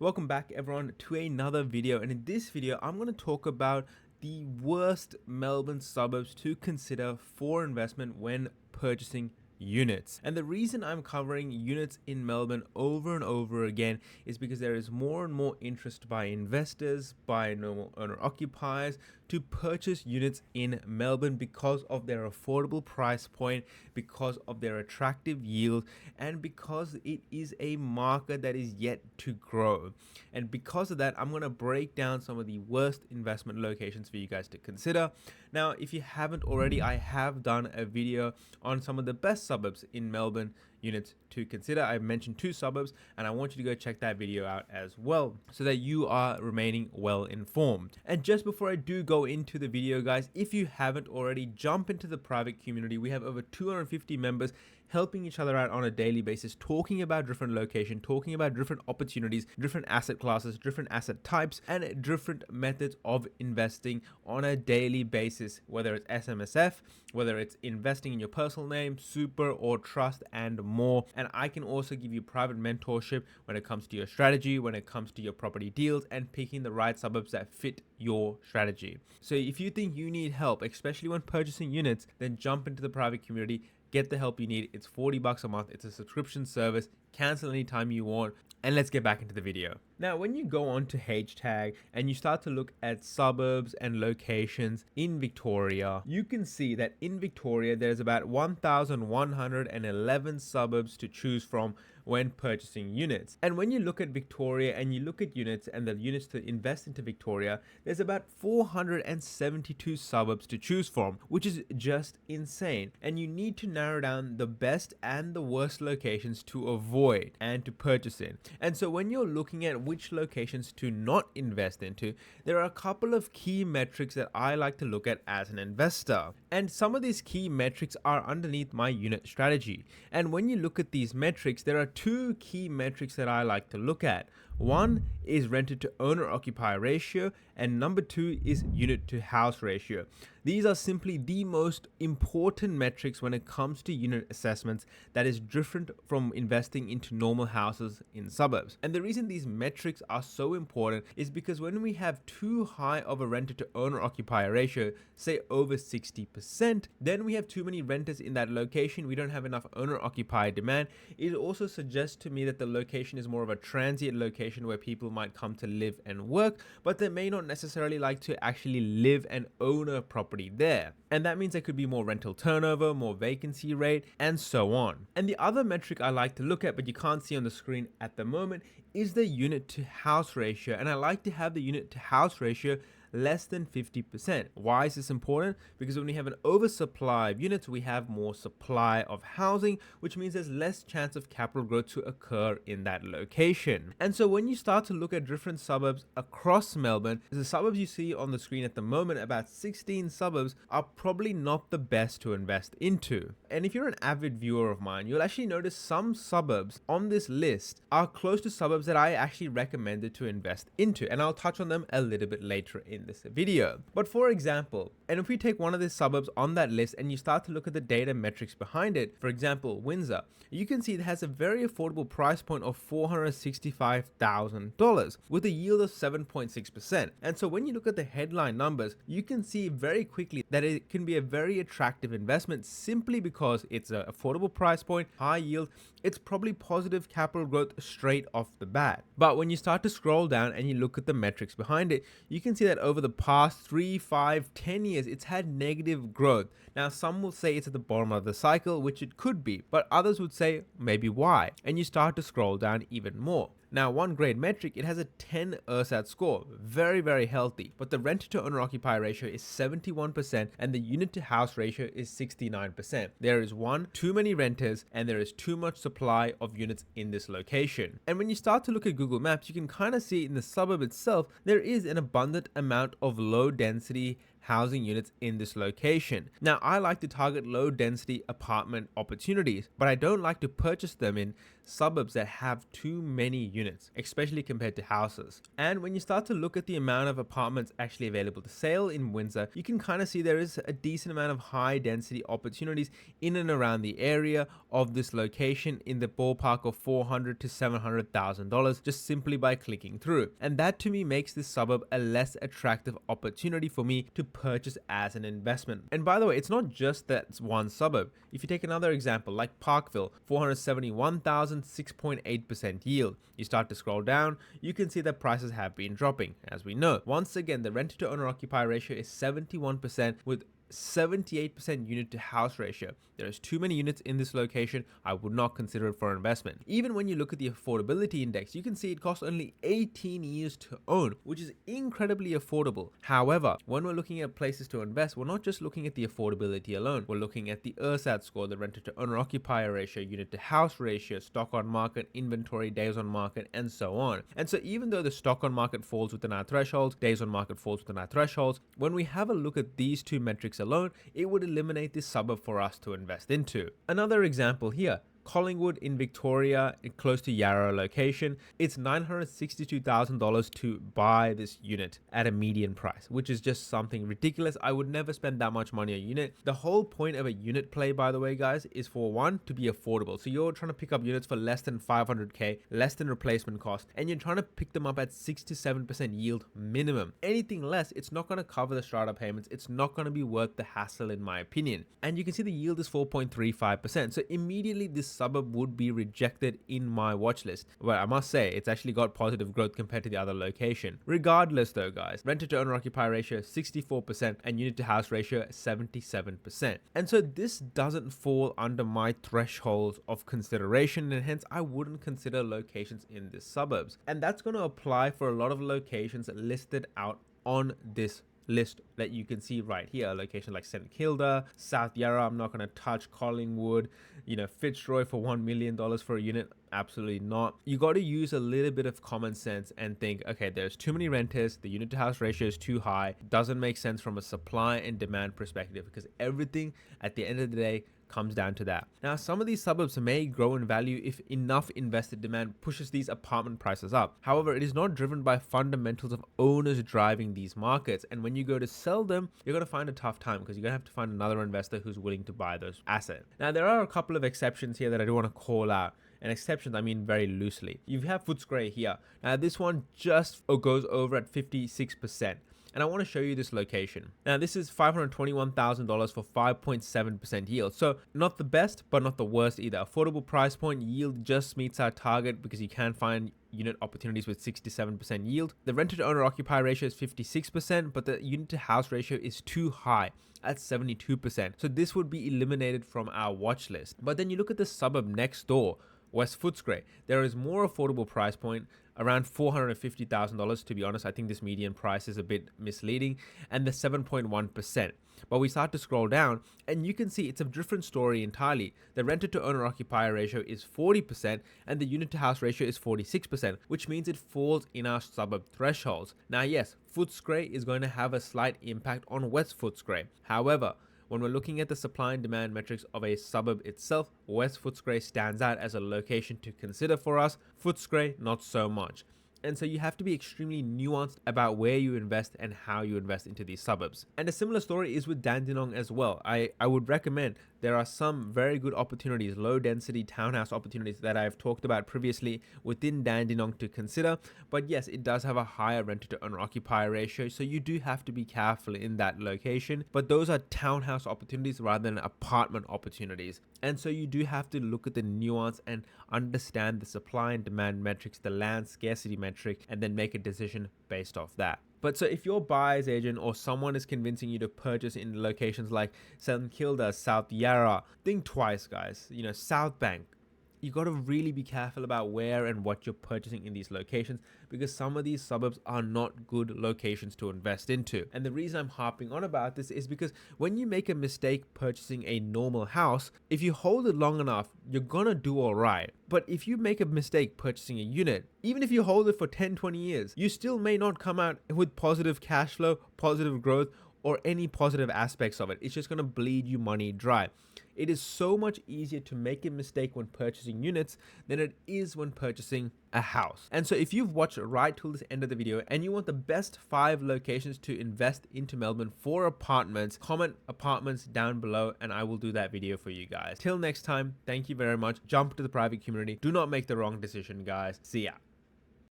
Welcome back everyone to another video, and in this video I'm going to talk about the worst Melbourne suburbs to consider for investment when purchasing units. And the reason I'm covering units in Melbourne over and over again is because there is more and more interest by investors, by normal owner occupiers to purchase units in Melbourne because of their affordable price point, because of their attractive yield, and because it is a market that is yet to grow. And because of that, I'm going to break down some of the worst investment locations for you guys to consider. Now, if you haven't already, I have done a video on some of the best suburbs in Melbourne units to consider. I've mentioned 2 suburbs, and I want you to go check that video out as well so that you are remaining well informed. And just before I do go into the video, guys, if you haven't already, jump into the private community. We have over 250 members helping each other out on a daily basis, talking about different locations, talking about different opportunities, different asset classes, different asset types, and different methods of investing on a daily basis, whether it's SMSF, whether it's investing in your personal name, super, or trust, and more. And I can also give you private mentorship when it comes to your strategy, when it comes to your property deals, and picking the right suburbs that fit your strategy. So if you think you need help, especially when purchasing units, then jump into the private community. Get the help you need. It's $40 a month. It's a subscription service. Cancel anytime you want. And let's get back into the video. Now, when you go on to Hashtag and you start to look at suburbs and locations in Victoria, you can see that in Victoria, there's about 1,111 suburbs to choose from when purchasing units. And when you look at Victoria and you look at units and the units to invest into Victoria, there's about 472 suburbs to choose from, which is just insane. And you need to narrow down the best and the worst locations to avoid and to purchase in. And so when you're looking at which locations to not invest into, there are a couple of key metrics that I like to look at as an investor. And some of these key metrics are underneath my unit strategy. And when you look at these metrics, there are 2 key metrics that I like to look at. One is rented to owner occupier ratio, and number 2 is unit to house ratio. These are simply the most important metrics when it comes to unit assessments that is different from investing into normal houses in suburbs. And the reason these metrics are so important is because when we have too high of a renter to owner occupier ratio, say over 60%, then we have too many renters in that location. We don't have enough owner occupier demand. It also suggests to me that the location is more of a transient location where people might come to live and work, but they may not necessarily like to actually live and own a property there. And that means there could be more rental turnover, more vacancy rate, and so on. And the other metric I like to look at, but you can't see on the screen at the moment, is the unit to house ratio. And I like to have the unit to house ratio less than 50%. Why is this important? Because when we have an oversupply of units, we have more supply of housing, which means there's less chance of capital growth to occur in that location. And so when you start to look at different suburbs across Melbourne, the suburbs you see on the screen at the moment, about 16 suburbs, are probably not the best to invest into. And if you're an avid viewer of mine, you'll actually notice some suburbs on this list are close to suburbs that I actually recommended to invest into, and I'll touch on them a little bit later in this video. But for example, and if we take one of the suburbs on that list and you start to look at the data metrics behind it, for example, Windsor, you can see it has a very affordable price point of $465,000 with a yield of 7.6%. And so when you look at the headline numbers, you can see very quickly that it can be a very attractive investment simply because it's an affordable price point, high yield. It's probably positive capital growth straight off the bat. But when you start to scroll down and you look at the metrics behind it, you can see that over the past 3, 5, 10 years, it's had negative growth. Now, some will say it's at the bottom of the cycle, which it could be, but others would say maybe why. And you start to scroll down even more. Now, one great metric, it has a 10 ersatz score, very, very healthy, but the renter to owner occupier ratio is 71% and the unit to house ratio is 69%. There is too many renters and there is too much supply of units in this location. And when you start to look at Google Maps, you can kind of see in the suburb itself, there is an abundant amount of low density housing units in this location. Now, I like to target low density apartment opportunities, but I don't like to purchase them in suburbs that have too many units, especially compared to houses. And when you start to look at the amount of apartments actually available to sale in Windsor, you can kind of see there is a decent amount of high density opportunities in and around the area of this location in the ballpark of $400,000 to $700,000 just simply by clicking through. And that to me makes this suburb a less attractive opportunity for me to purchase as an investment. And by the way, it's not just that one suburb. If you take another example like Parkville, 471,000, 6.8% yield. You start to scroll down, you can see that prices have been dropping, as we know. Once again, the rent to owner occupier ratio is 71% with 78% unit to house ratio. There is too many units in this location. I would not consider it for investment. Even when you look at the affordability index, you can see it costs only 18 years to own, which is incredibly affordable. However, when we're looking at places to invest, we're not just looking at the affordability alone. We're looking at the ERSAT score, the rent to owner occupier ratio, unit to house ratio, stock on market, inventory, days on market, and so on. And so even though the stock on market falls within our thresholds, days on market falls within our thresholds, when we have a look at these two metrics alone, it would eliminate this suburb for us to invest into. Another example here, Collingwood in Victoria, close to Yarra location. It's $962,000 to buy this unit at a median price, which is just something ridiculous. I would never spend that much money a unit. The whole point of a unit play, by the way, guys, is for one, to be affordable. So you're trying to pick up units for less than 500K, less than replacement cost, and you're trying to pick them up at 6 to 7% yield minimum. Anything less, it's not going to cover the strata payments. It's not going to be worth the hassle, in my opinion. And you can see the yield is 4.35%. So immediately this suburb would be rejected in my watch list. Well, I must say it's actually got positive growth compared to the other location. Regardless though, guys, renter to owner occupier ratio 64% and unit to house ratio 77%. And so this doesn't fall under my thresholds of consideration, and hence I wouldn't consider locations in the suburbs. And that's going to apply for a lot of locations listed out on this list that you can see right here. A location like St Kilda, South Yarra, I'm not going to touch. Collingwood, Fitzroy for $1 million for a unit, absolutely not. You got to use a little bit of common sense and think, okay, there's too many renters, the unit to house ratio is too high, doesn't make sense from a supply and demand perspective, because everything at the end of the day comes down to that. Now, some of these suburbs may grow in value if enough investor demand pushes these apartment prices up. However, it is not driven by fundamentals of owners driving these markets. And when you go to sell them, you're going to find a tough time because you're going to have to find another investor who's willing to buy those assets. Now, there are a couple of exceptions here that I do want to call out. And exceptions, I mean very loosely. You have Footscray here. Now, this one just goes over at 56%. And I want to show you this location. Now, this is $521,000 for 5.7% yield. So not the best, but not the worst either. Affordable price point, yield just meets our target because you can find unit opportunities with 67% yield. The renter to owner occupier ratio is 56%, but the unit to house ratio is too high at 72%. So this would be eliminated from our watch list. But then you look at the suburb next door, West Footscray. There is more affordable price point, around $450,000. To be honest, I think this median price is a bit misleading, and the 7.1%. But we start to scroll down and you can see it's a different story entirely. The renter to owner occupier ratio is 40% and the unit to house ratio is 46%, which means it falls in our suburb thresholds. Now, yes, Footscray is going to have a slight impact on West Footscray. However, when we're looking at the supply and demand metrics of a suburb itself, West Footscray stands out as a location to consider for us. Footscray, not so much. And so you have to be extremely nuanced about where you invest and how you invest into these suburbs. And a similar story is with Dandenong as well. I would recommend there are some very good opportunities, low density townhouse opportunities that I've talked about previously within Dandenong to consider. But yes, it does have a higher renter to owner occupier ratio. So you do have to be careful in that location. But those are townhouse opportunities rather than apartment opportunities. And so you do have to look at the nuance and understand the supply and demand metrics, the land scarcity metric, and then make a decision based off that. But so if your buyer's agent or someone is convincing you to purchase in locations like St Kilda, South Yarra, think twice, guys. South Bank. You got to really be careful about where and what you're purchasing in these locations, because some of these suburbs are not good locations to invest into. And the reason I'm harping on about this is because when you make a mistake purchasing a normal house, if you hold it long enough, you're gonna do all right. But if you make a mistake purchasing a unit, even if you hold it for 10, 20 years, you still may not come out with positive cash flow, positive growth, or any positive aspects of it. It's just going to bleed you money dry. It is so much easier to make a mistake when purchasing units than it is when purchasing a house. And so if you've watched right till this end of the video and you want the best 5 locations to invest into Melbourne for apartments, comment apartments down below and I will do that video for you guys. Till next time, thank you very much. Jump to the private community. Do not make the wrong decision, guys. See ya.